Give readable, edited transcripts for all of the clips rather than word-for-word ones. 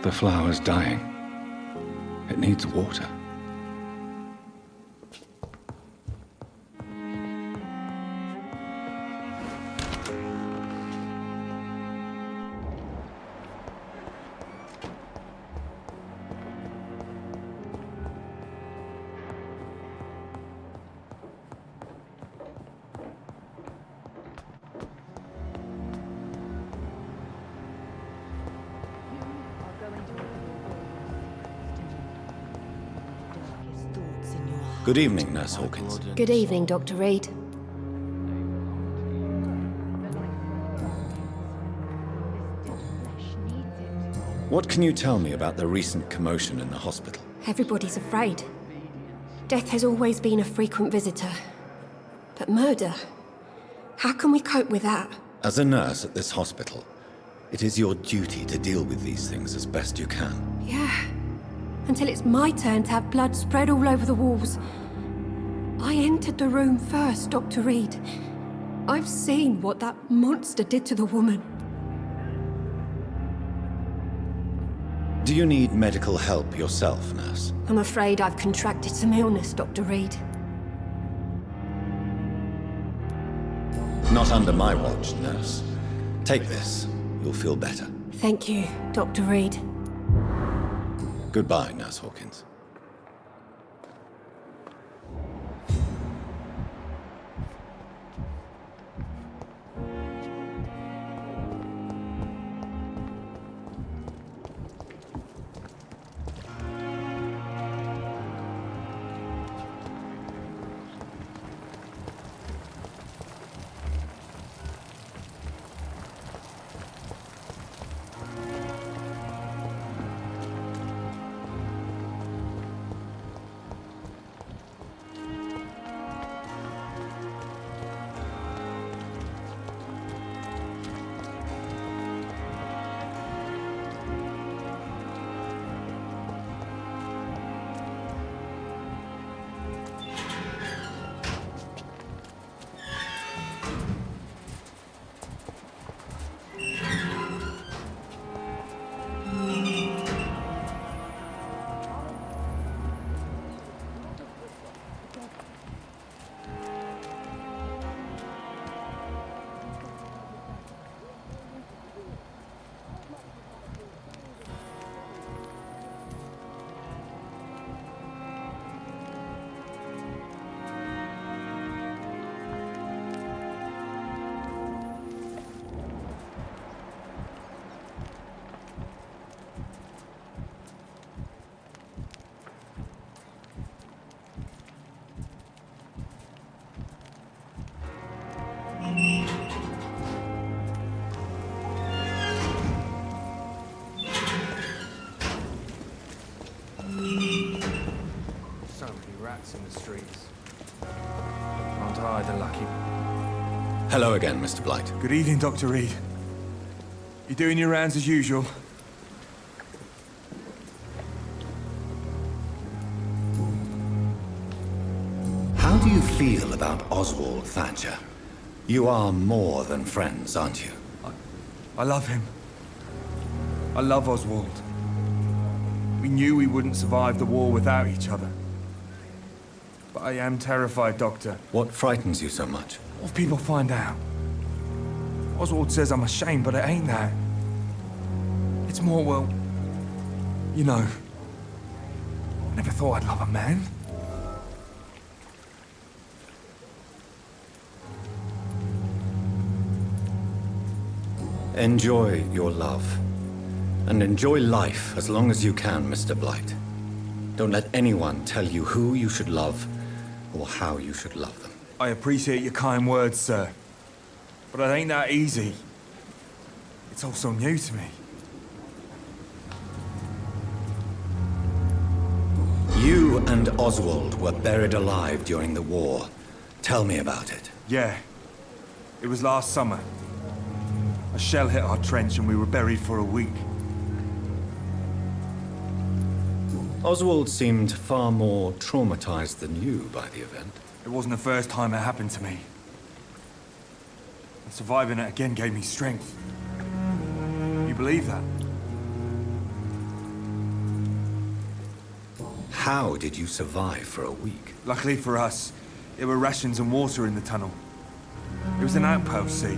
The flower's dying. It needs water. Good evening, Nurse Hawkins. Good evening, Dr. Reed. What can you tell me about the recent commotion in the hospital? Everybody's afraid. Death has always been a frequent visitor. But murder? How can we cope with that? As a nurse at this hospital, it is your duty to deal with these things as best you can. Yeah. Until it's my turn to have blood spread all over the walls. I entered the room first, Dr. Reed. I've seen what that monster did to the woman. Do you need medical help yourself, nurse? I'm afraid I've contracted some illness, Dr. Reed. Not under my watch, nurse. Take this. You'll feel better. Thank you, Dr. Reed. Goodbye, Nurse Hawkins. In the streets. Aren't I the lucky one? Hello again, Mr. Blight. Good evening, Dr. Reed. You doing your rounds as usual? How do you feel about Oswald Thatcher? You are more than friends, aren't you? I love him. I love Oswald. We knew we wouldn't survive the war without each other. But I am terrified, Doctor. What frightens you so much? What if people find out? Oswald says I'm ashamed, but it ain't that. It's more, well, you know, I never thought I'd love a man. Enjoy your love. And enjoy life as long as you can, Mr. Blight. Don't let anyone tell you who you should love or how you should love them. I appreciate your kind words, sir. But it ain't that easy. It's all so new to me. You and Oswald were buried alive during the war. Tell me about it. Yeah. It was last summer. A shell hit our trench and we were buried for a week. Oswald seemed far more traumatized than you by the event. It wasn't the first time it happened to me. And surviving it again gave me strength. You believe that? How did you survive for a week? Luckily for us, there were rations and water in the tunnel. It was an outpost, see.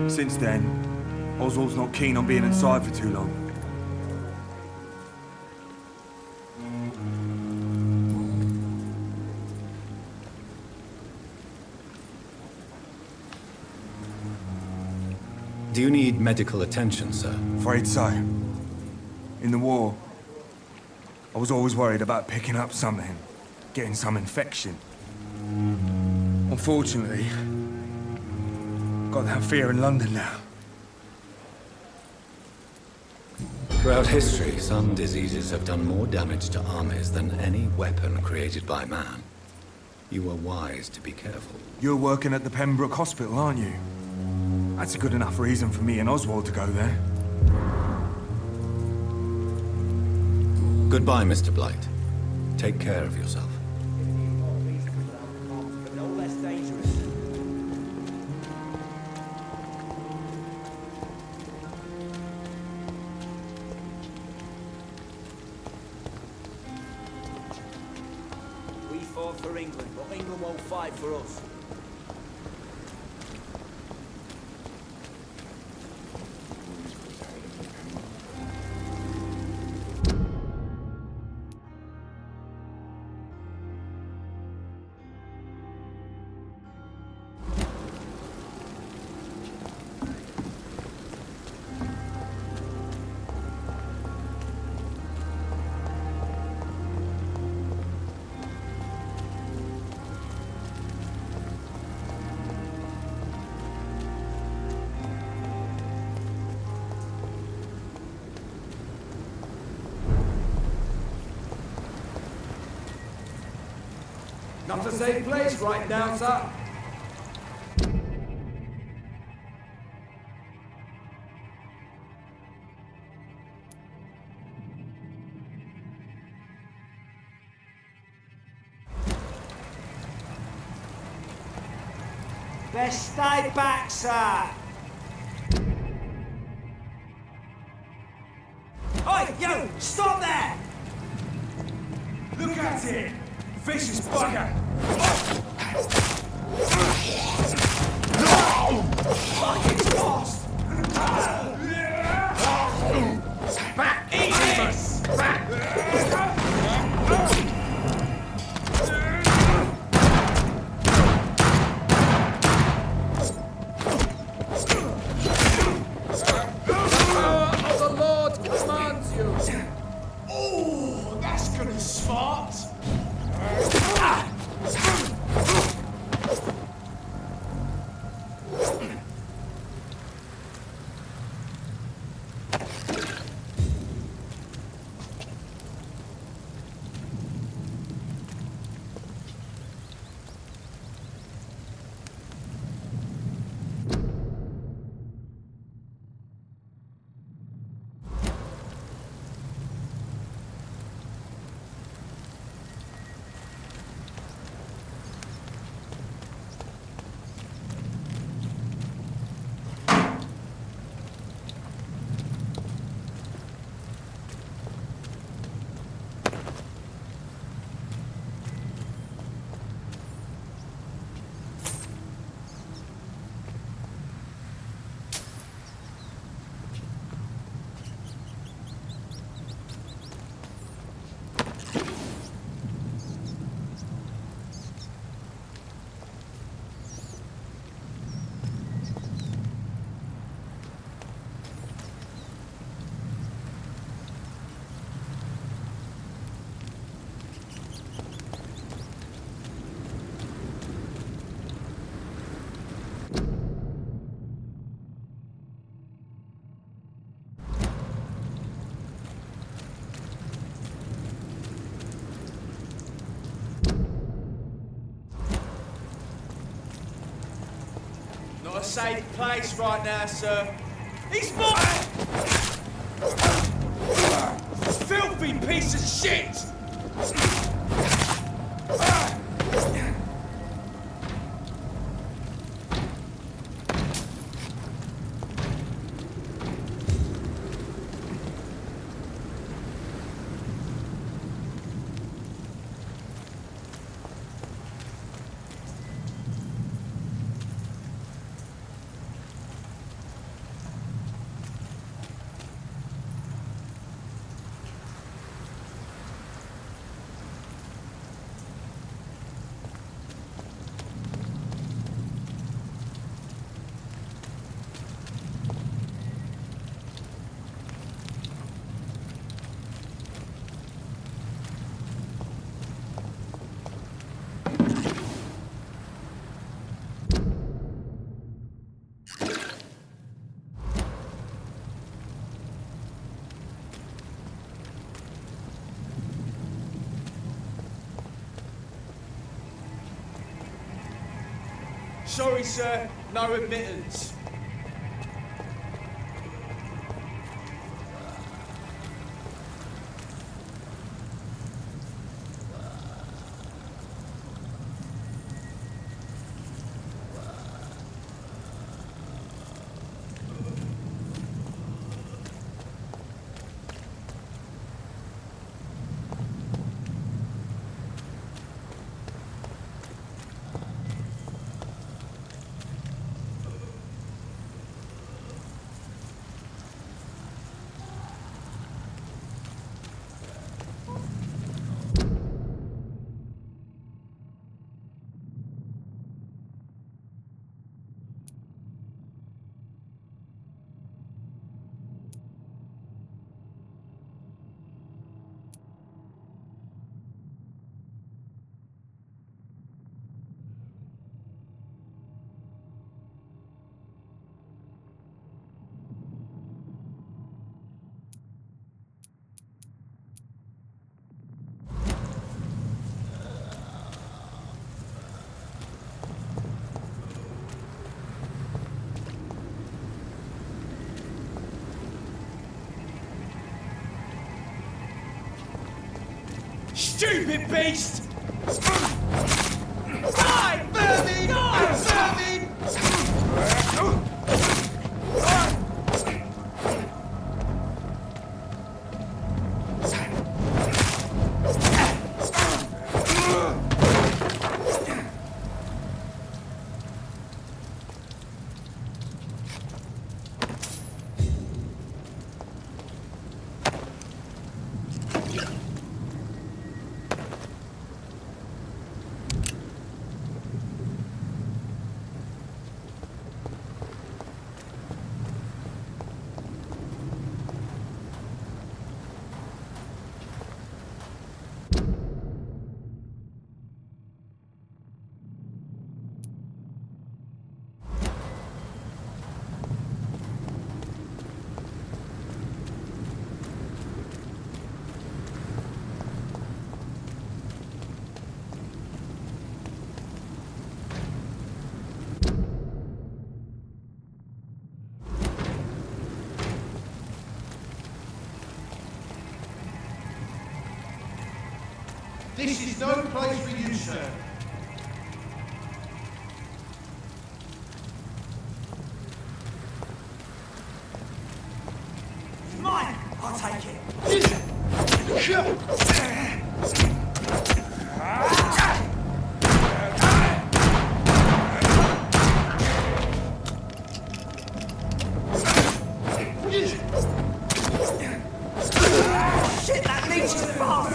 Since then, Oswald's not keen on being inside for too long. Do you need medical attention, sir? Afraid so. In the war, I was always worried about picking up something, getting some infection. Unfortunately, got that fear in London now. Throughout history, some diseases have done more damage to armies than any weapon created by man. You were wise to be careful. You're working at the Pembroke Hospital, aren't you? That's a good enough reason for me and Oswald to go there. Goodbye, Mr. Blight. Take care of yourself. We fought for England, but England won't fight for us. Not a safe place right now, sir. Best stay back, sir. Oi, you! Stop there! Look at it! Vicious bugger! Fuck, it's lost! Back! Eat this! The Lord commands you. Oh, that's gonna smart! Not a safe place right now, sir. He's more... Filthy piece of shit! Sorry, sir. No admittance. Stupid beast! Die, vermin! Die, vermin! This is no place for you, sir. It's mine. I'll take it. Shit, that leech is fast.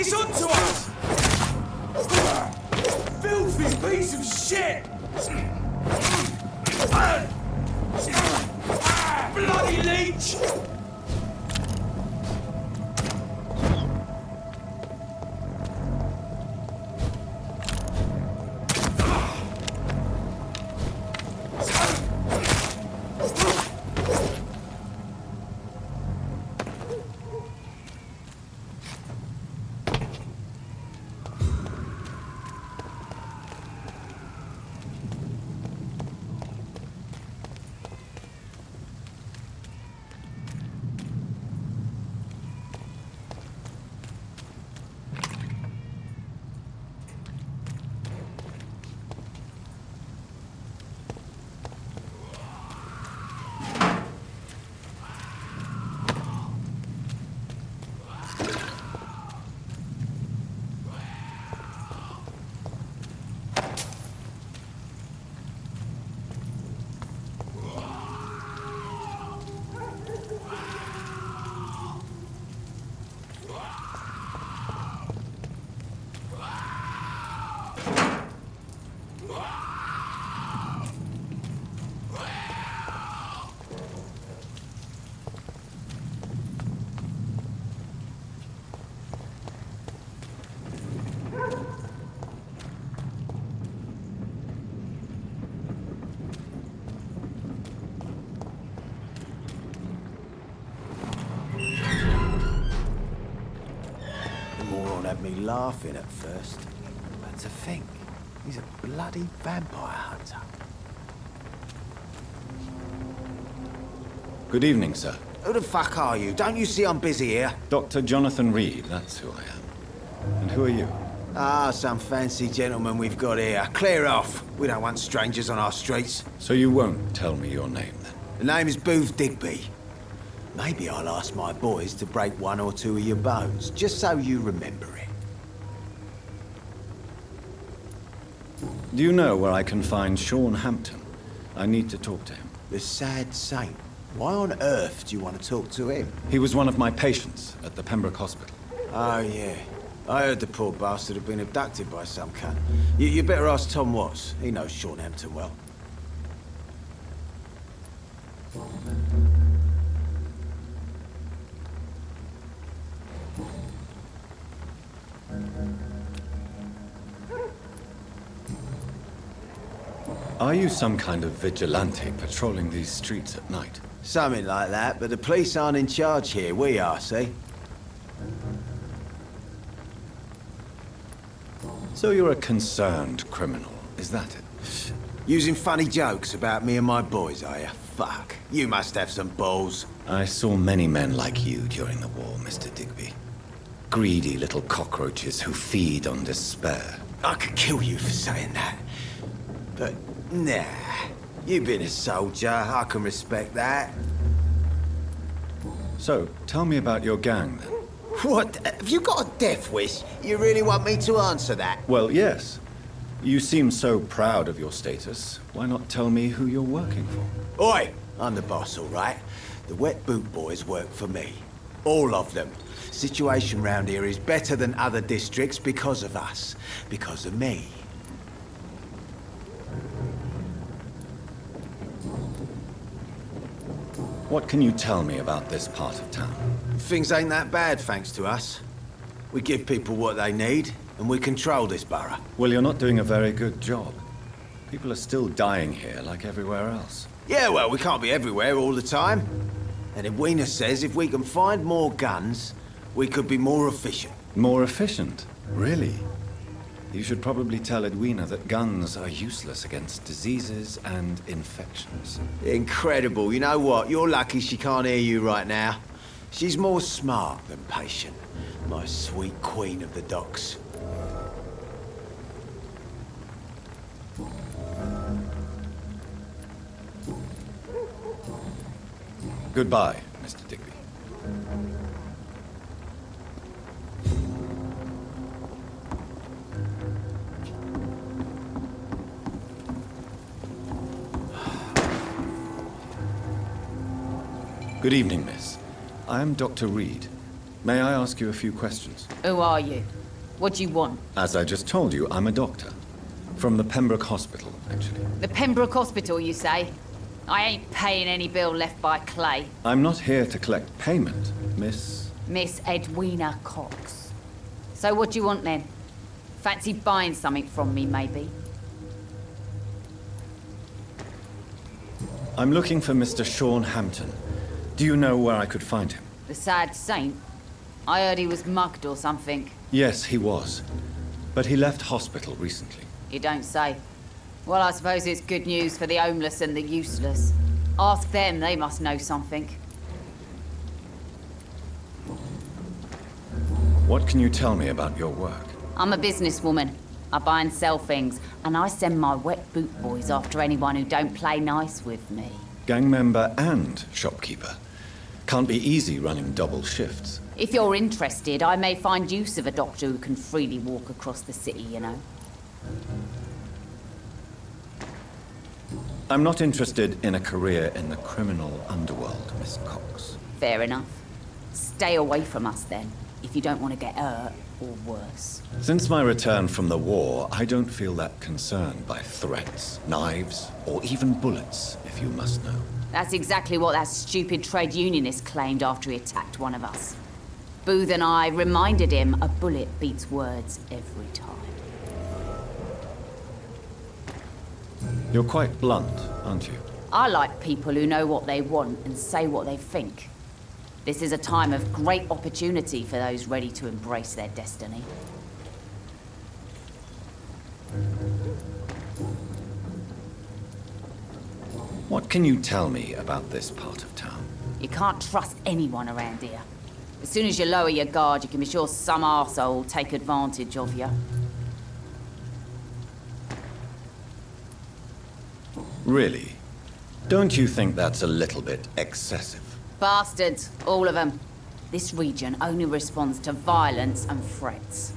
It's onto us! Filthy piece of shit! Bloody leech! Had me laughing at first, but to think, he's a bloody vampire hunter. Good evening, sir. Who the fuck are you? Don't you see I'm busy here? Dr. Jonathan Reed, that's who I am. And who are you? Ah, some fancy gentleman we've got here. Clear off. We don't want strangers on our streets. So you won't tell me your name, then? The name is Booth Digby. Maybe I'll ask my boys to break one or two of your bones, just so you remember it. Do you know where I can find Sean Hampton? I need to talk to him. The sad saint. Why on earth do you want to talk to him? He was one of my patients at the Pembroke Hospital. Oh, yeah. I heard the poor bastard had been abducted by some cunt. You better ask Tom Watts. He knows Sean Hampton well. Are you some kind of vigilante patrolling these streets at night? Something like that, but the police aren't in charge here. We are, see? So you're a concerned criminal, is that it? Using funny jokes about me and my boys, are you? Fuck. You must have some balls. I saw many men like you during the war, Mr. Digby. Greedy little cockroaches who feed on despair. I could kill you for saying that. But, nah. You've been a soldier. I can respect that. So, tell me about your gang, then. What? Have you got a death wish? You really want me to answer that? Well, yes. You seem so proud of your status. Why not tell me who you're working for? Oi! I'm the boss, all right? The Wet Boot Boys work for me. All of them. Situation round here is better than other districts because of us. Because of me. What can you tell me about this part of town? Things ain't that bad, thanks to us. We give people what they need, and we control this borough. Well, you're not doing a very good job. People are still dying here like everywhere else. Yeah, well, we can't be everywhere all the time. And Edwina says if we can find more guns, we could be more efficient. More efficient? Really? You should probably tell Edwina that guns are useless against diseases and infections. Incredible. You know what? You're lucky she can't hear you right now. She's more smart than patient. My sweet queen of the docks. Goodbye, Mr. Digby. Good evening, miss. I am Dr. Reed. May I ask you a few questions? Who are you? What do you want? As I just told you, I'm a doctor. From the Pembroke Hospital, actually. The Pembroke Hospital, you say? I ain't paying any bill left by Clay. I'm not here to collect payment, Miss... Miss Edwina Cox. So what do you want then? Fancy buying something from me, maybe? I'm looking for Mr. Sean Hampton. Do you know where I could find him? The sad saint? I heard he was mugged or something. Yes, he was. But he left hospital recently. You don't say. Well, I suppose it's good news for the homeless and the useless. Ask them, they must know something. What can you tell me about your work? I'm a businesswoman. I buy and sell things, and I send my wet boot boys after anyone who don't play nice with me. Gang member and shopkeeper. Can't be easy running double shifts. If you're interested, I may find use of a doctor who can freely walk across the city, you know. I'm not interested in a career in the criminal underworld, Miss Cox. Fair enough. Stay away from us then, if you don't want to get hurt or worse. Since my return from the war, I don't feel that concerned by threats, knives, or even bullets, if you must know. That's exactly what that stupid trade unionist claimed after he attacked one of us. Booth and I reminded him a bullet beats words every time. You're quite blunt, aren't you? I like people who know what they want and say what they think. This is a time of great opportunity for those ready to embrace their destiny. What can you tell me about this part of town? You can't trust anyone around here. As soon as you lower your guard, you can be sure some arsehole will take advantage of you. Really? Don't you think that's a little bit excessive? Bastards, all of them. This region only responds to violence and threats.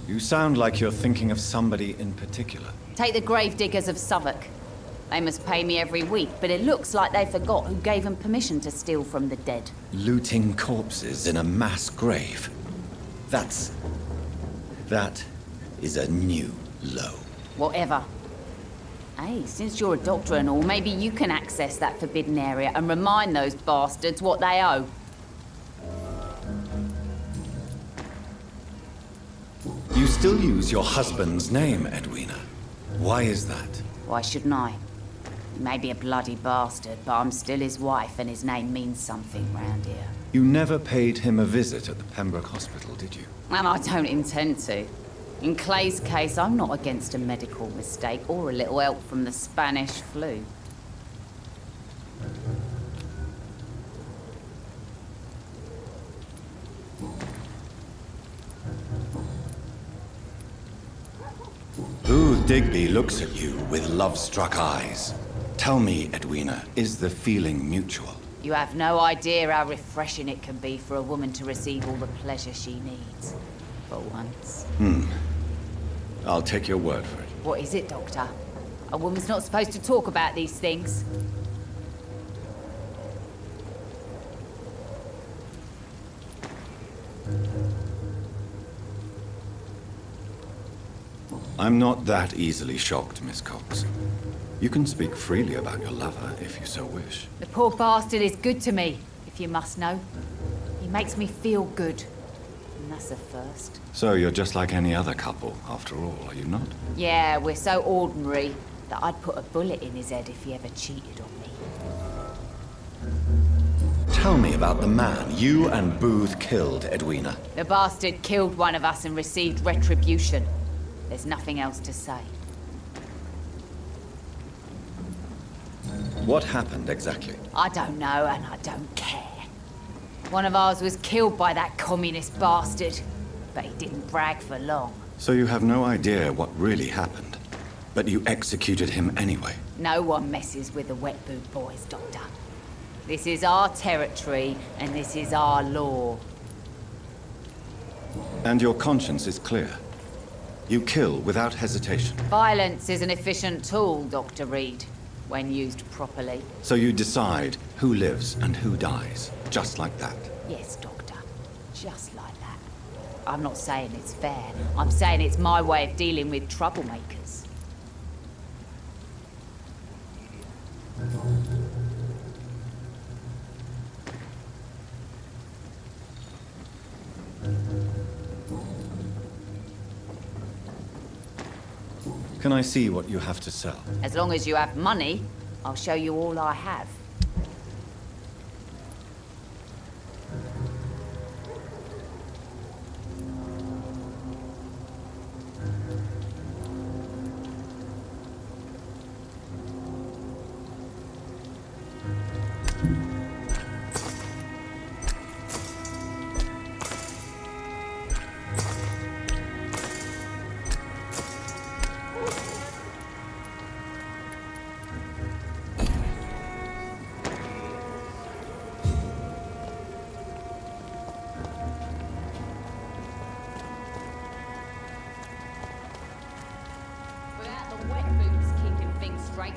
You sound like you're thinking of somebody in particular. Take the gravediggers of Southwark. They must pay me every week, but it looks like they forgot who gave them permission to steal from the dead. Looting corpses in a mass grave. That is a new low. Whatever. Hey, since you're a doctor and all, maybe you can access that forbidden area and remind those bastards what they owe. You still use your husband's name, Edwina. Why is that? Why shouldn't I? He may be a bloody bastard, but I'm still his wife and his name means something round here. You never paid him a visit at the Pembroke Hospital, did you? And I don't intend to. In Clay's case, I'm not against a medical mistake or a little help from the Spanish flu. Booth Digby looks at you with love-struck eyes. Tell me, Edwina, is the feeling mutual? You have no idea how refreshing it can be for a woman to receive all the pleasure she needs. For once. I'll take your word for it. What is it, Doctor? A woman's not supposed to talk about these things. I'm not that easily shocked, Miss Cox. You can speak freely about your lover if you so wish. The poor bastard is good to me, if you must know. He makes me feel good. And that's a first. So you're just like any other couple, after all, are you not? Yeah, we're so ordinary that I'd put a bullet in his head if he ever cheated on me. Tell me about the man you and Booth killed, Edwina. The bastard killed one of us and received retribution. There's nothing else to say. What happened exactly? I don't know, and I don't care. One of ours was killed by that communist bastard, but he didn't brag for long. So you have no idea what really happened, but you executed him anyway. No one messes with the wet boot boys, Doctor. This is our territory, and this is our law. And your conscience is clear. You kill without hesitation. Violence is an efficient tool, Dr. Reed. when used properly. So you decide who lives and who dies, just like that? Yes, Doctor. Just like that. I'm not saying it's fair. I'm saying it's my way of dealing with troublemakers. Can I see what you have to sell? As long as you have money, I'll show you all I have.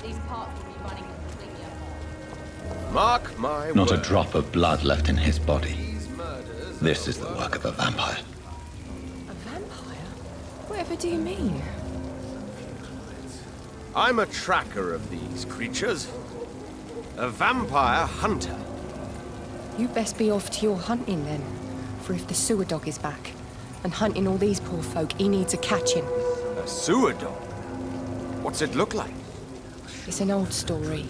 These parts will be running completely apart. Mark my Not word. a drop of blood left in his body. This is the work of a vampire. A vampire? Whatever do you mean? I'm a tracker of these creatures. A vampire hunter. You best be off to your hunting then. For if the sewer dog is back and hunting all these poor folk, he needs a catching. A sewer dog? What's it look like? It's an old story.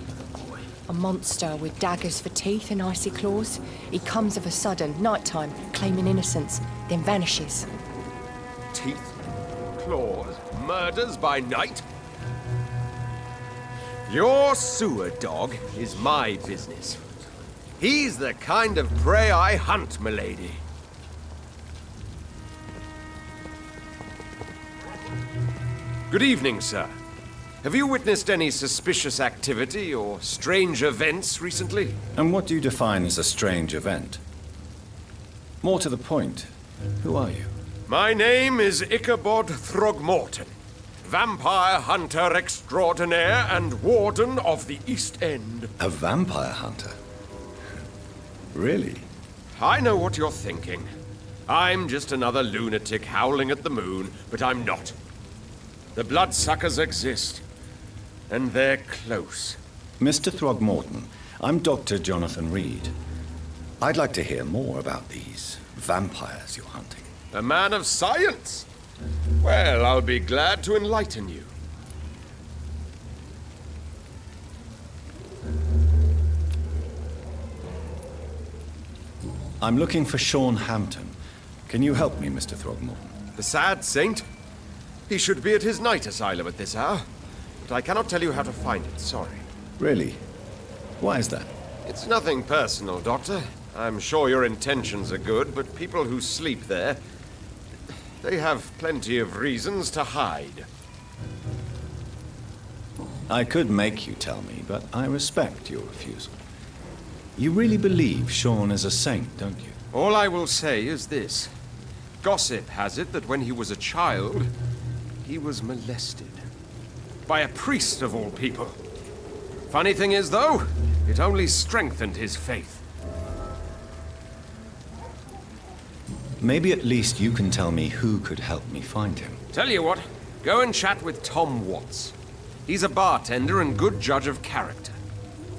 A monster with daggers for teeth and icy claws. He comes of a sudden, nighttime, claiming innocence, then vanishes. Teeth, claws, murders by night? Your sewer dog is my business. He's the kind of prey I hunt, milady. Good evening, sir. Have you witnessed any suspicious activity or strange events recently? And what do you define as a strange event? More to the point, who are you? My name is Ichabod Throgmorton, vampire hunter extraordinaire and warden of the East End. A vampire hunter? Really? I know what you're thinking. I'm just another lunatic howling at the moon, but I'm not. The bloodsuckers exist. And they're close. Mr. Throgmorton, I'm Dr. Jonathan Reed. I'd like to hear more about these vampires you're hunting. A man of science? Well, I'll be glad to enlighten you. I'm looking for Sean Hampton. Can you help me, Mr. Throgmorton? The sad saint? He should be at his night asylum at this hour. But I cannot tell you how to find it, sorry. Really? Why is that? It's nothing personal, Doctor. I'm sure your intentions are good, but people who sleep there, they have plenty of reasons to hide. I could make you tell me, but I respect your refusal. You really believe Sean is a saint, don't you? All I will say is this. Gossip has it that when he was a child, he was molested. By a priest of all people. Funny thing is, though, it only strengthened his faith. Maybe at least you can tell me who could help me find him. Tell you what, go and chat with Tom Watts. He's a bartender and good judge of character.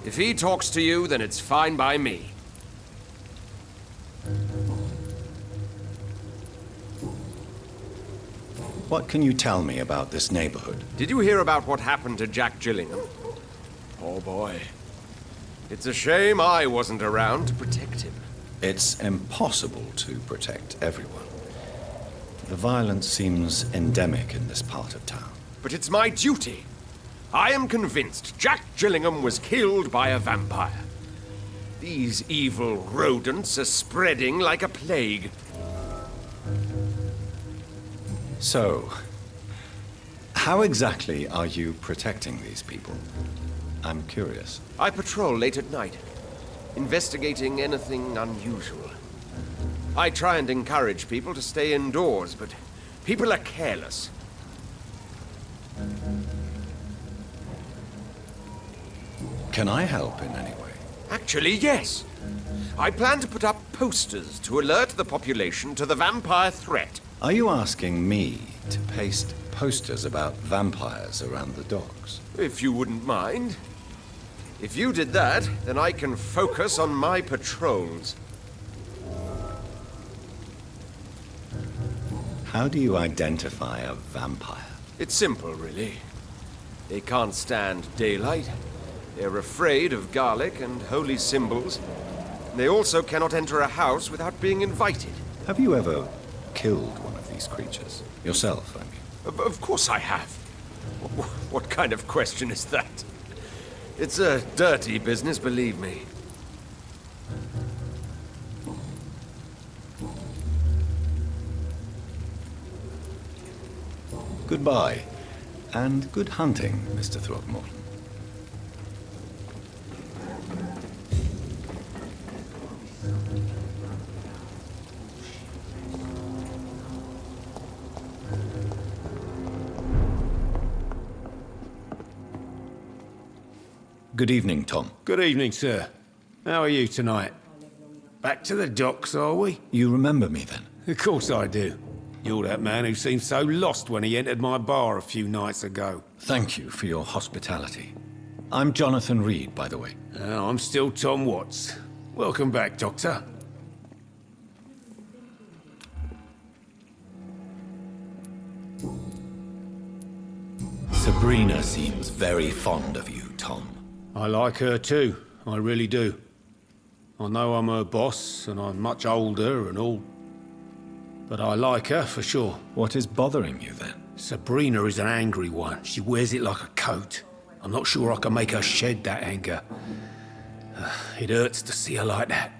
If he talks to you, then it's fine by me. What can you tell me about this neighborhood? Did you hear about what happened to Jack Gillingham? Oh boy. It's a shame I wasn't around to protect him. It's impossible to protect everyone. The violence seems endemic in this part of town. But it's my duty. I am convinced Jack Gillingham was killed by a vampire. These evil rodents are spreading like a plague. So, how exactly are you protecting these people? I'm curious. I patrol late at night, investigating anything unusual. I try and encourage people to stay indoors, but people are careless. Can I help in any way? Actually, yes. I plan to put up posters to alert the population to the vampire threat. Are you asking me to paste posters about vampires around the docks? If you wouldn't mind. If you did that, then I can focus on my patrols. How do you identify a vampire? It's simple, really. They can't stand daylight. They're afraid of garlic and holy symbols. They also cannot enter a house without being invited. Have you ever killed one of these creatures? Yourself, I mean. Of course I have. What kind of question is that? It's a dirty business, believe me. Goodbye, and good hunting, Mr. Throckmorton. Good evening, Tom. Good evening, sir. How are you tonight? Back to the docks, are we? You remember me, then? Of course I do. You're that man who seemed so lost when he entered my bar a few nights ago. Thank you for your hospitality. I'm Jonathan Reed, by the way. I'm still Tom Watts. Welcome back, Doctor. Sabrina seems very fond of you, Tom. I like her too. I really do. I know I'm her boss, and I'm much older and all. But I like her, for sure. What is bothering you, then? Sabrina is an angry one. She wears it like a coat. I'm not sure I can make her shed that anger. It hurts to see her like that.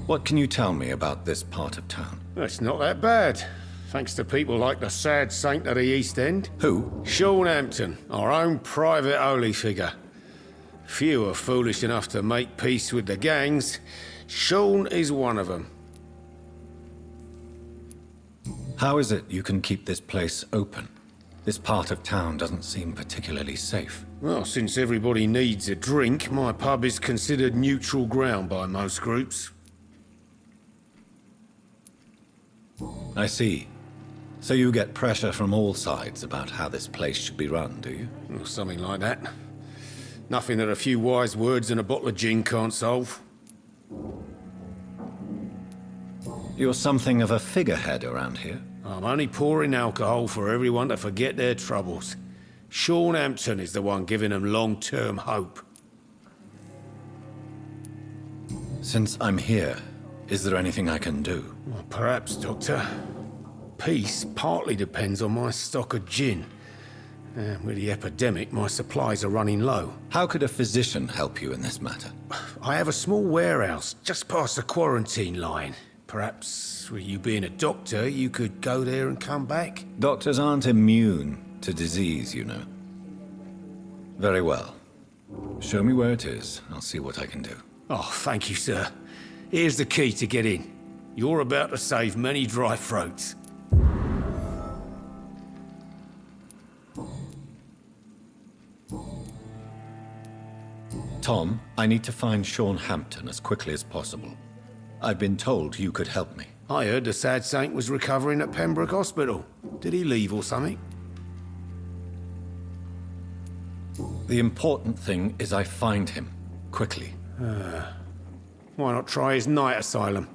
What can you tell me about this part of town? It's not that bad. Thanks to people like the sad saint of the East End. Who? Sean Hampton, our own private holy figure. Few are foolish enough to make peace with the gangs. Sean is one of them. How is it you can keep this place open? This part of town doesn't seem particularly safe. Well, since everybody needs a drink, my pub is considered neutral ground by most groups. I see. So you get pressure from all sides about how this place should be run, do you? Or something like that. Nothing that a few wise words and a bottle of gin can't solve. You're something of a figurehead around here. I'm only pouring alcohol for everyone to forget their troubles. Sean Hampton is the one giving them long-term hope. Since I'm here, is there anything I can do? Well, perhaps, Doctor. Peace partly depends on my stock of gin. With the epidemic, my supplies are running low. How could a physician help you in this matter? I have a small warehouse just past the quarantine line. Perhaps, with you being a doctor, you could go there and come back? Doctors aren't immune to disease, you know. Very well. Show me where it is. I'll see what I can do. Oh, thank you, sir. Here's the key to get in. You're about to save many dry throats. Tom, I need to find Sean Hampton as quickly as possible. I've been told you could help me. I heard the sad saint was recovering at Pembroke Hospital. Did he leave or something? The important thing is I find him, quickly. Why not try his night asylum?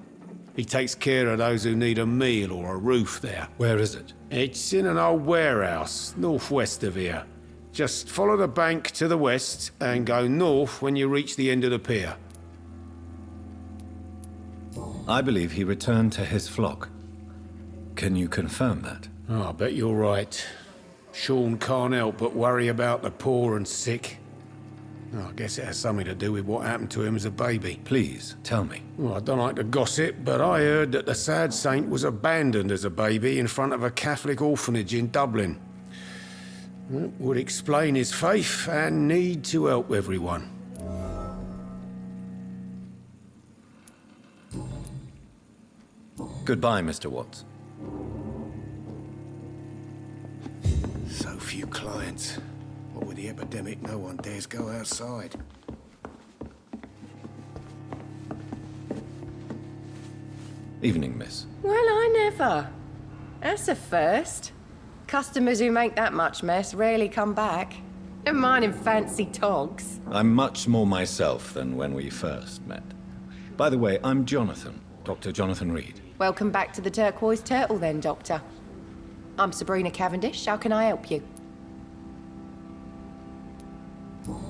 He takes care of those who need a meal or a roof there. Where is it? It's in an old warehouse, northwest of here. Just follow the bank to the west and go north when you reach the end of the pier. I believe he returned to his flock. Can you confirm that? Oh, I bet you're right. Sean can't help but worry about the poor and sick. Oh, I guess it has something to do with what happened to him as a baby. Please, tell me. Well, I don't like to gossip, but I heard that the sad saint was abandoned as a baby in front of a Catholic orphanage in Dublin. That would explain his faith and need to help everyone. Goodbye, Mr. Watts. few clients. What with the epidemic, no one dares go outside. Evening, miss. Well, I never. That's a first. Customers who make that much mess rarely come back. Never mind in fancy togs. I'm much more myself than when we first met. By the way, I'm Jonathan, Dr. Jonathan Reed. Welcome back to the Turquoise Turtle then, Doctor. I'm Sabrina Cavendish. How can I help you?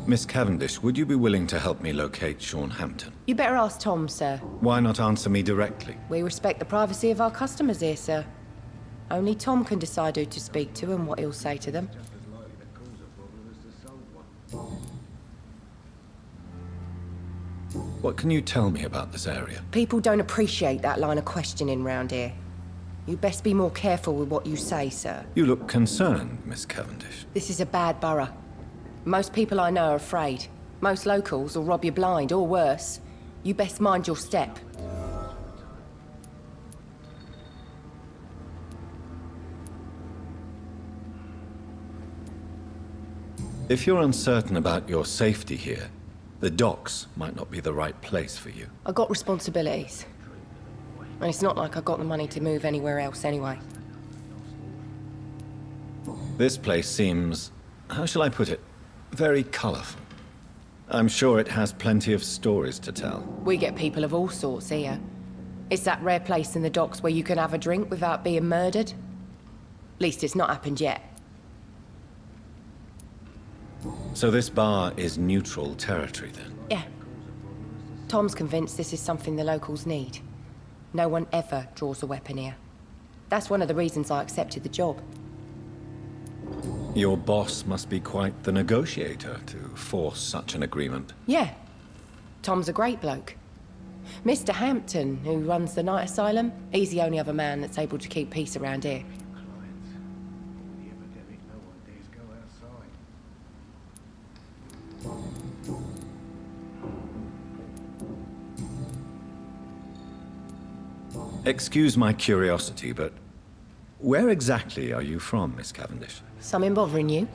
Miss Cavendish, would you be willing to help me locate Sean Hampton? You better ask Tom, sir. Why not answer me directly? We respect the privacy of our customers here, sir. Only Tom can decide who to speak to and what he'll say to them. What can you tell me about this area? People don't appreciate that line of questioning round here. You best be more careful with what you say, sir. You look concerned, Miss Cavendish. This is a bad borough. Most people I know are afraid. Most locals will rob you blind, or worse. You best mind your step. If you're uncertain about your safety here, the docks might not be the right place for you. I got responsibilities. And it's not like I got the money to move anywhere else anyway. This place seems, how shall I put it, very colorful. I'm sure it has plenty of stories to tell. We get people of all sorts here. It's that rare place in the docks where you can have a drink without being murdered. At least it's not happened yet. So this bar is neutral territory then? Yeah. Tom's convinced this is something the locals need. No one ever draws a weapon here. That's one of the reasons I accepted the job. Your boss must be quite the negotiator to force such an agreement. Yeah. Tom's a great bloke. Mr. Hampton, who runs the night asylum, he's the only other man that's able to keep peace around here. Excuse my curiosity, but where exactly are you from, Miss Cavendish? Something bothering you?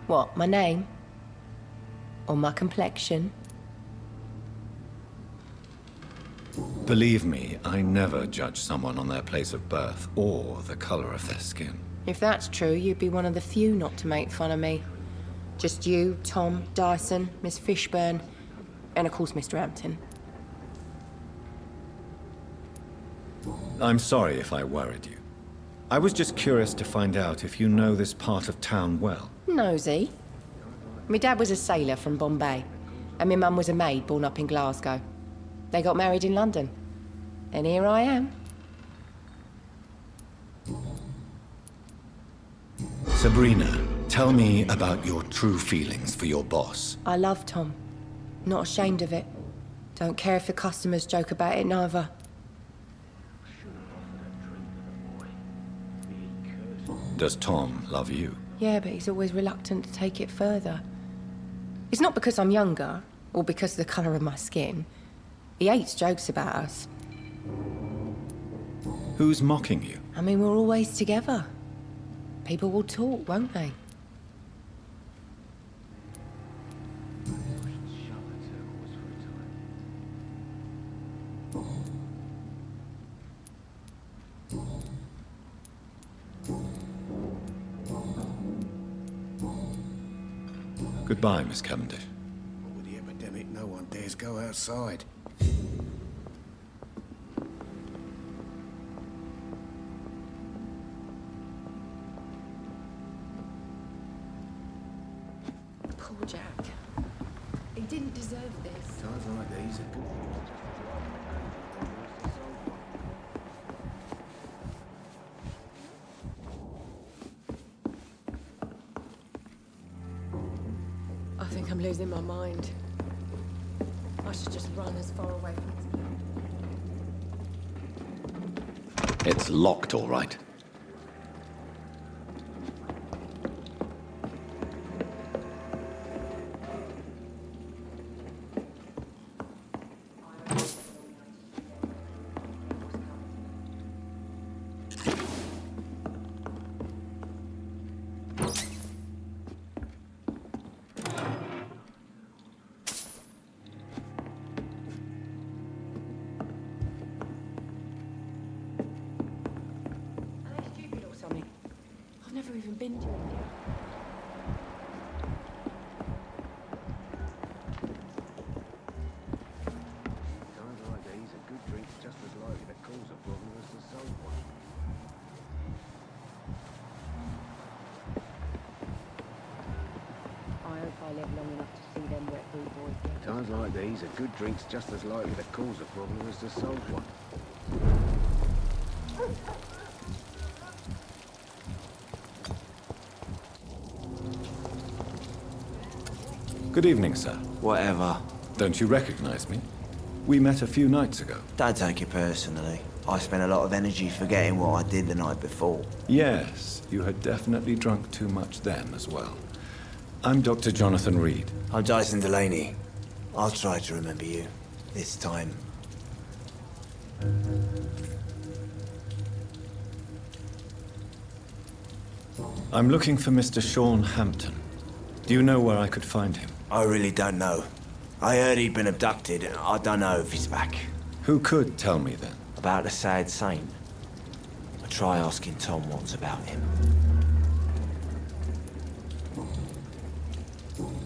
What, my name? Or my complexion? Believe me, I never judge someone on their place of birth or the color of their skin. If that's true, you'd be one of the few not to make fun of me. Just you, Tom, Dyson, Miss Fishburne, and of course Mr. Hampton. I'm sorry if I worried you. I was just curious to find out if you know this part of town well. Nosy. My dad was a sailor from Bombay, and my mum was a maid born up in Glasgow. They got married in London. And here I am. Sabrina, tell me about your true feelings for your boss. I love Tom. Not ashamed of it. Don't care if the customers joke about it, neither. Does Tom love you? Yeah, but he's always reluctant to take it further. It's not because I'm younger, or because of the colour of my skin. He hates jokes about us. Who's mocking you? I mean, we're always together. People will talk, won't they? Goodbye, Miss Cavendish. With the epidemic, no one dares go outside. Poor Jack. He didn't deserve this. Times like these are good. I think I'm losing my mind. I should just run as far away from this place. It's locked, all right. Times like these, a good drink's just as likely to cause a problem as to solve one. Good evening, sir. Whatever. Don't you recognize me? We met a few nights ago. Don't take it personally. I spent a lot of energy forgetting what I did the night before. Yes, you had definitely drunk too much then as well. I'm Dr. Jonathan Reed. I'm Dyson Delaney. I'll try to remember you. This time. I'm looking for Mr. Sean Hampton. Do you know where I could find him? I really don't know. I heard he'd been abducted, and I don't know if he's back. Who could tell me then? About the sad saint? I'll try asking Tom what's about him.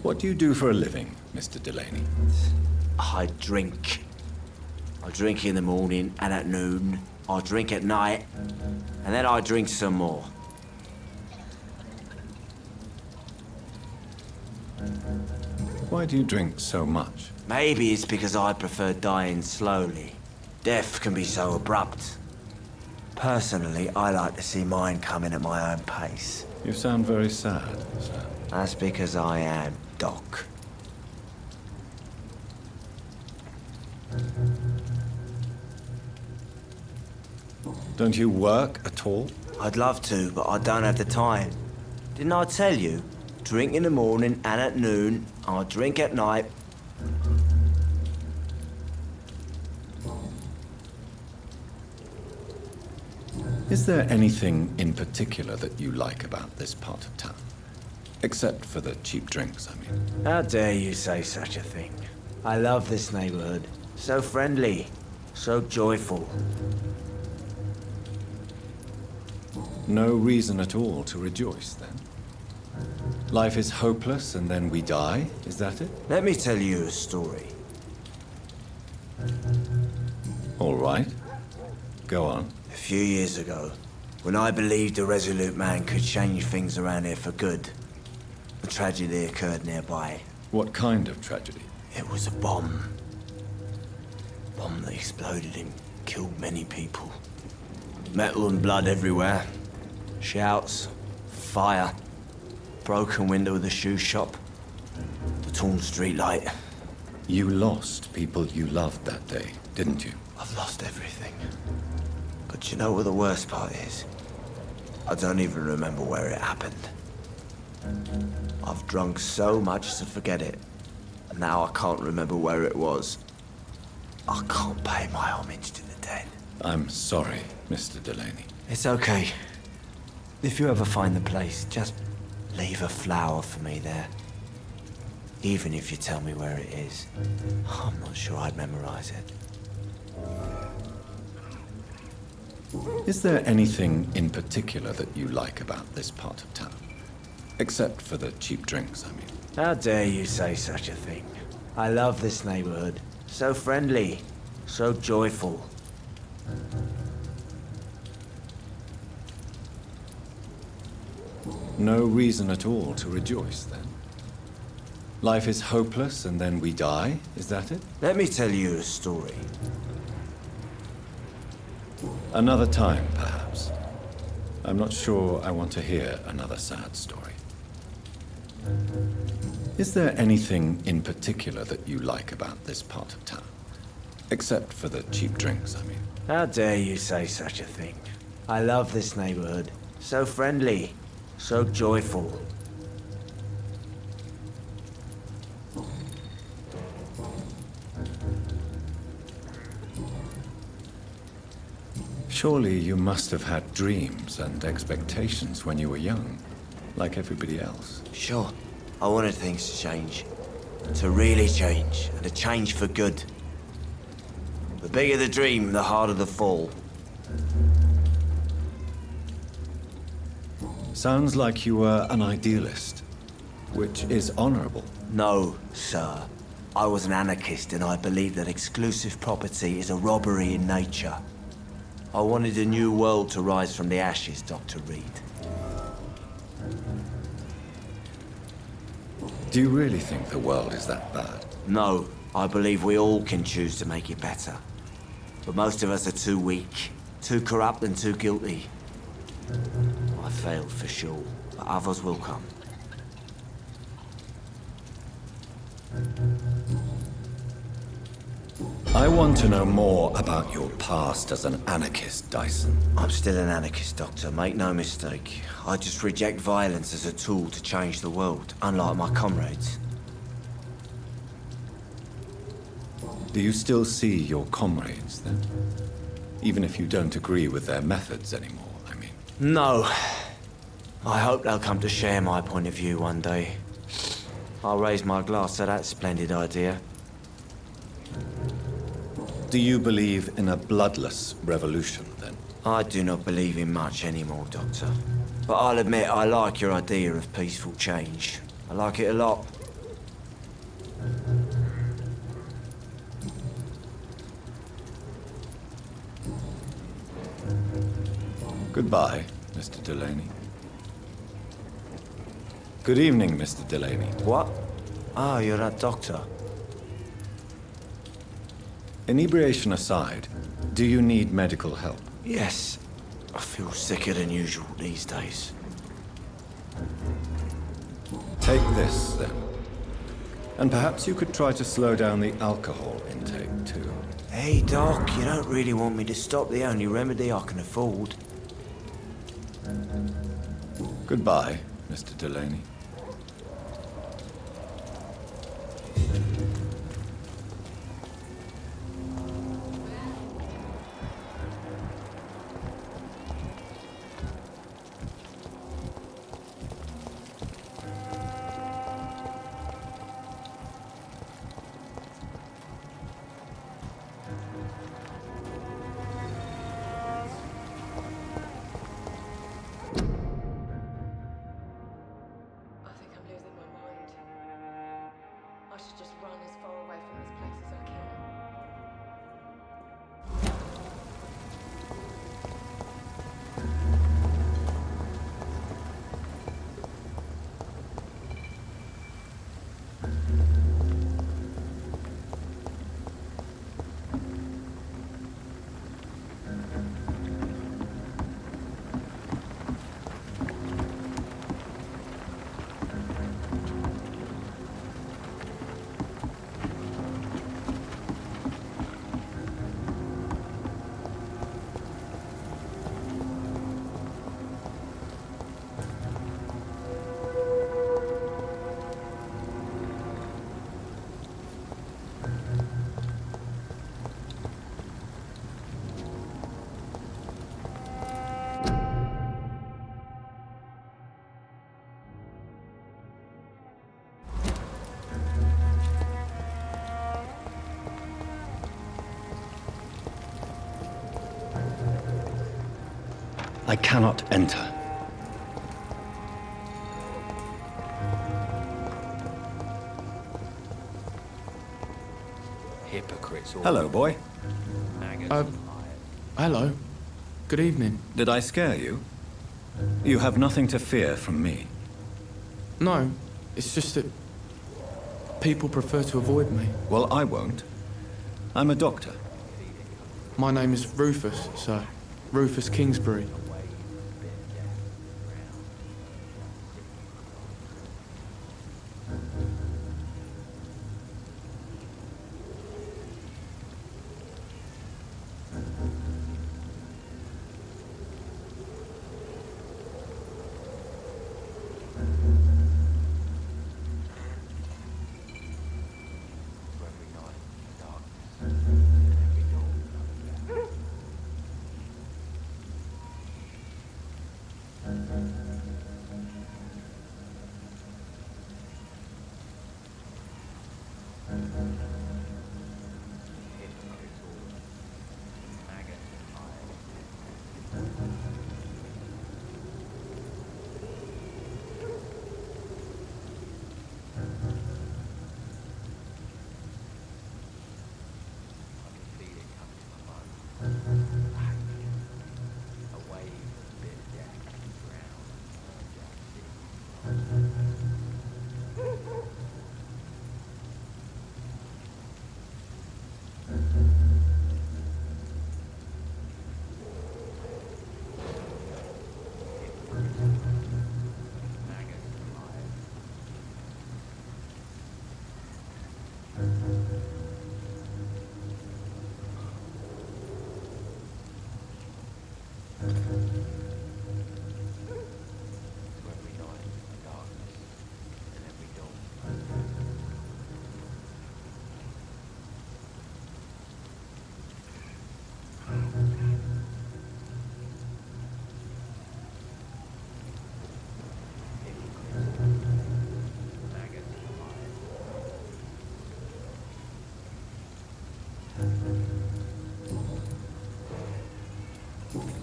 What do you do for a living, Mr. Delaney? I drink. I drink in the morning and at noon. I drink at night, and then I drink some more. Why do you drink so much? Maybe it's because I prefer dying slowly. Death can be so abrupt. Personally, I like to see mine coming at my own pace. You sound very sad, sir. That's because I am, Doc. Don't you work at all? I'd love to, but I don't have the time. Didn't I tell you? Drink in the morning and at noon. I drink at night. Is there anything in particular that you like about this part of town? Except for the cheap drinks, I mean. How dare you say such a thing? I love this neighborhood. So friendly. So joyful. No reason at all to rejoice, then? Life is hopeless and then we die, is that it? Let me tell you a story. All right. Go on. A few years ago, when I believed a resolute man could change things around here for good, a tragedy occurred nearby. What kind of tragedy? It was a bomb. Bomb that exploded and killed many people. Metal and blood everywhere. Shouts, fire, broken window of the shoe shop, the torn street light. You lost people you loved that day, didn't you? I've lost everything. But you know what the worst part is? I don't even remember where it happened. I've drunk so much to forget it, and now I can't remember where it was. I can't pay my homage to the dead. I'm sorry, Mr. Delaney. It's okay. If you ever find the place, just leave a flower for me there. Even if you tell me where it is. I'm not sure I'd memorize it. Is there anything in particular that you like about this part of town? Except for the cheap drinks, I mean. How dare you say such a thing? I love this neighborhood. So friendly. So joyful. No reason at all to rejoice, then? Life is hopeless and then we die, is that it? Let me tell you a story. Another time, perhaps. I'm not sure I want to hear another sad story. Is there anything in particular that you like about this part of town? Except for the cheap drinks, I mean. How dare you say such a thing? I love this neighborhood. So friendly. So joyful. Surely you must have had dreams and expectations when you were young, like everybody else. Sure. I wanted things to change. To really change, and to change for good. The bigger the dream, the harder the fall. Sounds like you were an idealist, which is honorable. No, sir. I was an anarchist and I believed that exclusive property is a robbery in nature. I wanted a new world to rise from the ashes, Dr. Reed. Do you really think the world is that bad? No, I believe we all can choose to make it better. But most of us are too weak, too corrupt and too guilty. I failed for sure, but others will come. I want to know more about your past as an anarchist, Dyson. I'm still an anarchist, Doctor, make no mistake. I just reject violence as a tool to change the world, unlike my comrades. Do you still see your comrades, then? Even if you don't agree with their methods anymore, I mean. No. I hope they'll come to share my point of view one day. I'll raise my glass to that splendid idea. Do you believe in a bloodless revolution, then? I do not believe in much anymore, Doctor. But I'll admit I like your idea of peaceful change. I like it a lot. Goodbye, Mr. Delaney. Good evening, Mr. Delaney. What? Ah, you're that doctor. Inebriation aside, do you need medical help? Yes. I feel sicker than usual these days. Take this, then. And perhaps you could try to slow down the alcohol intake, too. Hey, Doc, you don't really want me to stop the only remedy I can afford. Goodbye, Mr. Delaney. I cannot enter. Hypocrites. Hello, boy. Hello. Good evening. Did I scare you? You have nothing to fear from me. No, it's just that people prefer to avoid me. Well, I won't. I'm a doctor. My name is Rufus, sir. Rufus Kingsbury.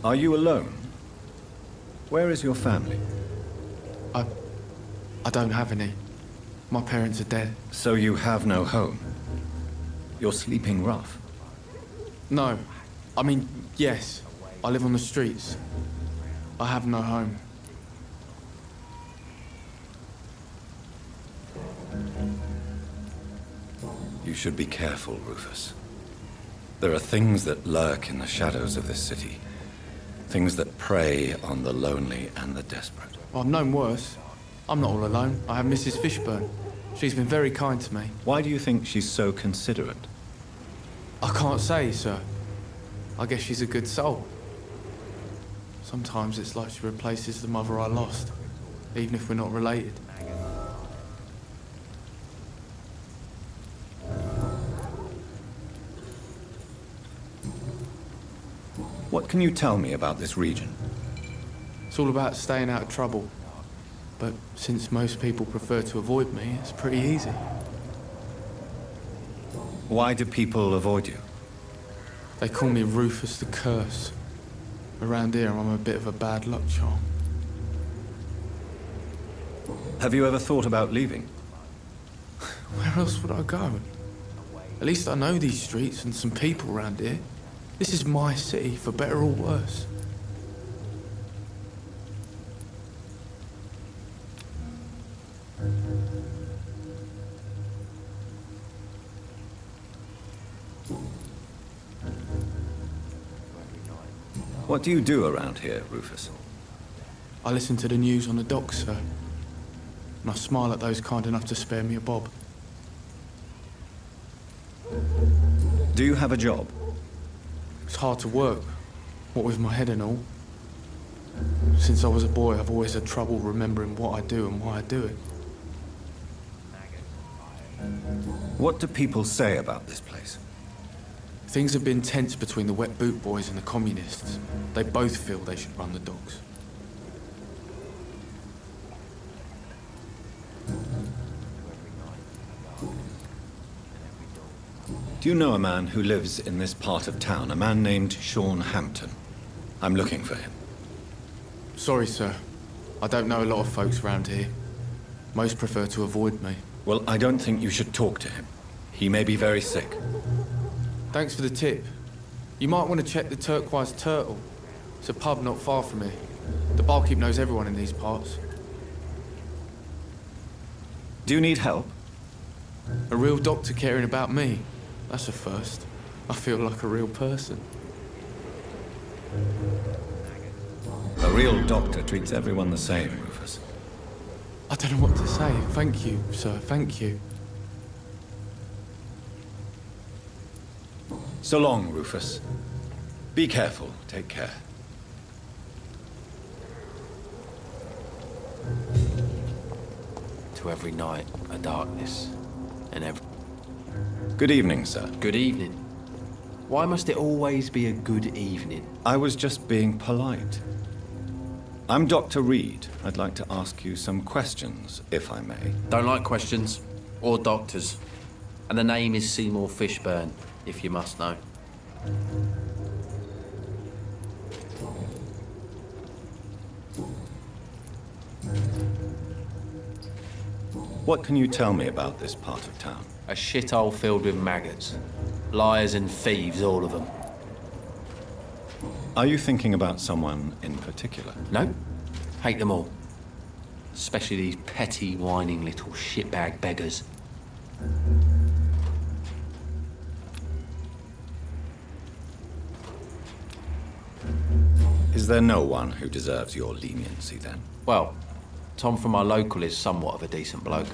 Are you alone? Where is your family? I don't have any. My parents are dead. So you have no home? You're sleeping rough? No. I mean, yes. I live on the streets. I have no home. You should be careful, Rufus. There are things that lurk in the shadows of this city. Things that prey on the lonely and the desperate. I've known worse. I'm not all alone. I have Mrs. Fishburne. She's been very kind to me. Why do you think she's so considerate? I can't say, sir. I guess she's a good soul. Sometimes it's like she replaces the mother I lost, even if we're not related. What can you tell me about this region? It's all about staying out of trouble. But since most people prefer to avoid me, it's pretty easy. Why do people avoid you? They call me Rufus the Curse. Around here, I'm a bit of a bad luck charm. Have you ever thought about leaving? Where else would I go? At least I know these streets and some people around here. This is my city, for better or worse. What do you do around here, Rufus? I listen to the news on the docks, sir. And I smile at those kind enough to spare me a bob. Do you have a job? It's hard to work, what with my head and all. Since I was a boy, I've always had trouble remembering what I do and why I do it. What do people say about this place? Things have been tense between the wet boot boys and the communists. They both feel they should run the docks. Do you know a man who lives in this part of town? A man named Sean Hampton. I'm looking for him. Sorry, sir. I don't know a lot of folks around here. Most prefer to avoid me. Well, I don't think you should talk to him. He may be very sick. Thanks for the tip. You might want to check the Turquoise Turtle. It's a pub not far from here. The barkeep knows everyone in these parts. Do you need help? A real doctor caring about me. That's a first. I feel like a real person. A real doctor treats everyone the same, Rufus. I don't know what to say. Thank you, sir. Thank you. So long, Rufus. Be careful. Take care. To every night, a darkness, and every... Good evening, sir. Good evening. Why must it always be a good evening? I was just being polite. I'm Dr. Reed. I'd like to ask you some questions, if I may. Don't like questions, or doctors. And the name is Seymour Fishburne, if you must know. What can you tell me about this part of town? A shithole filled with maggots. Liars and thieves, all of them. Are you thinking about someone in particular? No. Hate them all. Especially these petty, whining little shitbag beggars. Is there no one who deserves your leniency, then? Well, Tom from our local is somewhat of a decent bloke.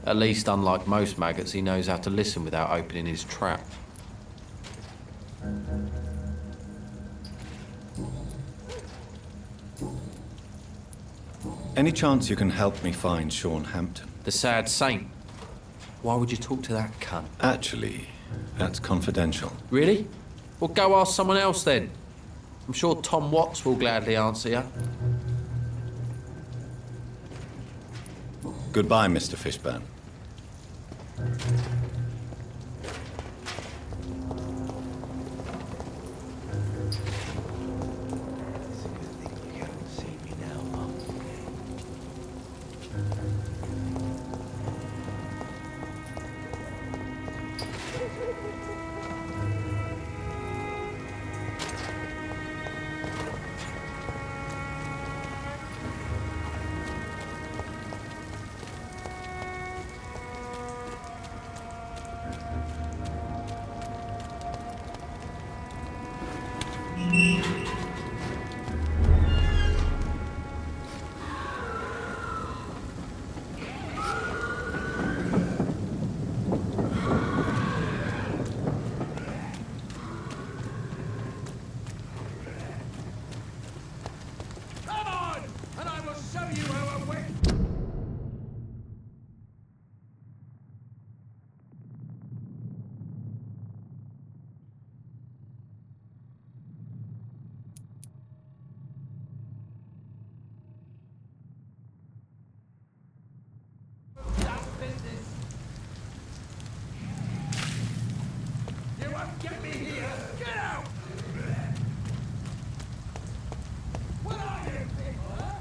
At least, unlike most maggots, he knows how to listen without opening his trap. Any chance you can help me find Sean Hampton? The sad saint. Why would you talk to that cunt? Actually, that's confidential. Really? Well, go ask someone else then. I'm sure Tom Watts will gladly answer you. Goodbye, Mr. Fishburne. business. You won't get me here. Get out! What are you people, huh?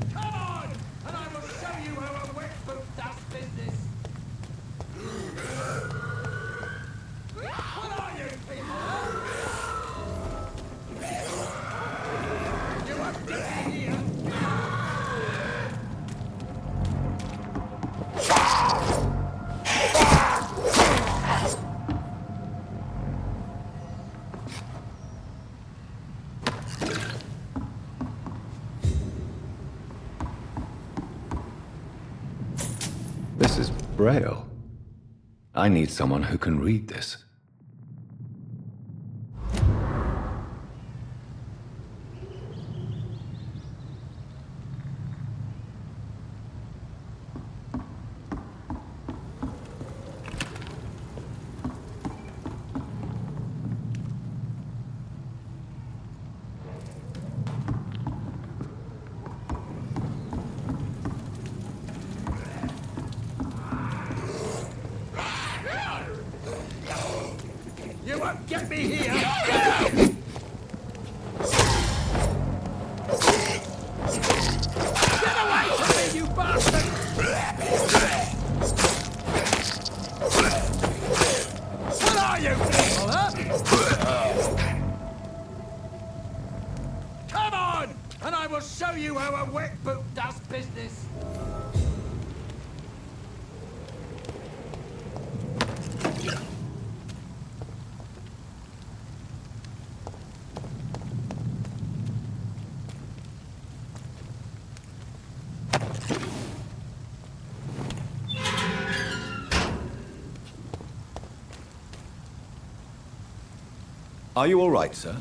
Come on, and I will show you how a wet boot does business. What are you people, huh? You won't get me here. This is Braille. I need someone who can read this. You won't get me here! Get out! Get away from me, you bastard! What are you people, huh? Come on, and I will show you how a wet boot does business. Are you all right, sir?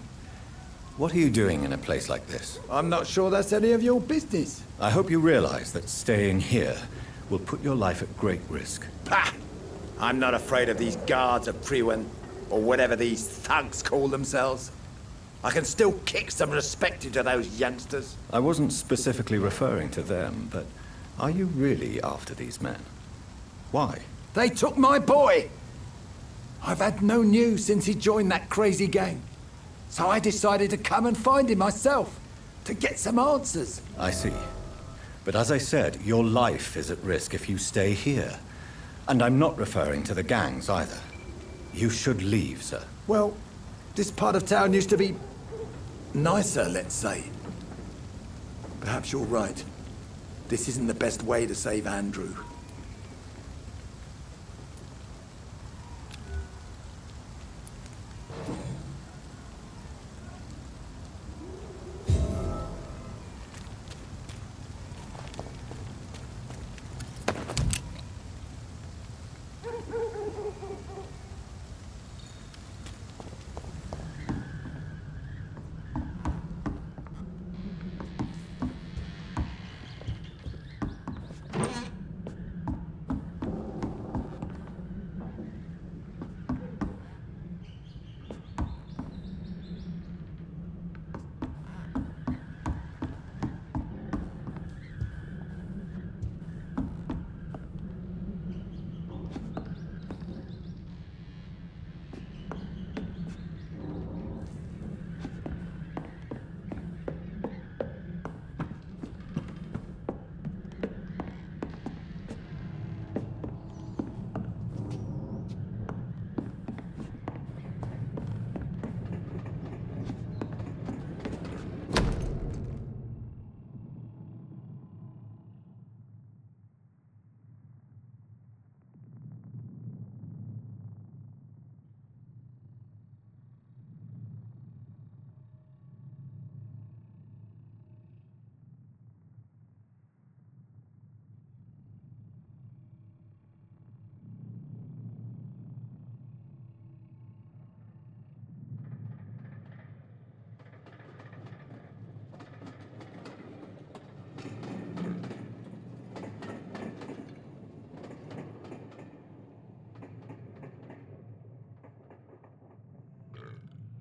What are you doing in a place like this? I'm not sure that's any of your business. I hope you realize that staying here will put your life at great risk. Pah! I'm not afraid of these guards of Priwen, or whatever these thugs call themselves. I can still kick some respect into those youngsters. I wasn't specifically referring to them, but are you really after these men? Why? They took my boy! I've had no news since he joined that crazy gang. So I decided to come and find him myself, to get some answers. I see. But as I said, your life is at risk if you stay here. And I'm not referring to the gangs either. You should leave, sir. Well, this part of town used to be nicer, let's say. Perhaps you're right. This isn't the best way to save Andrew.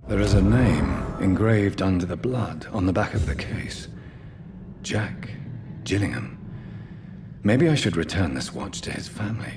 There is a name engraved under the blood on the back of the case. Jack Gillingham. Maybe I should return this watch to his family.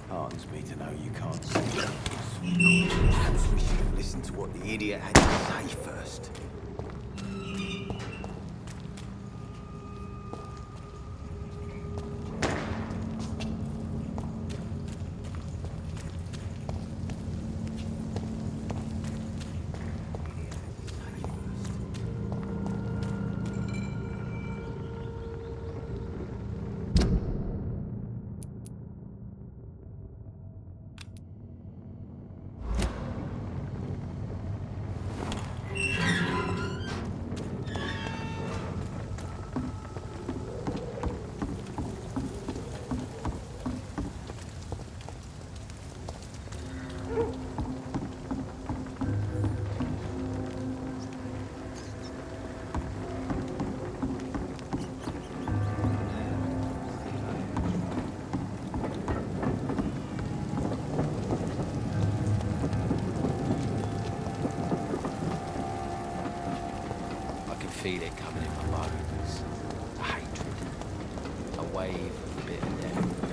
Heartens me to know you can't see. Perhaps we should have listened to what the idiot had to say first. Feel it coming in my bones. A hatred. A wave of bitterness.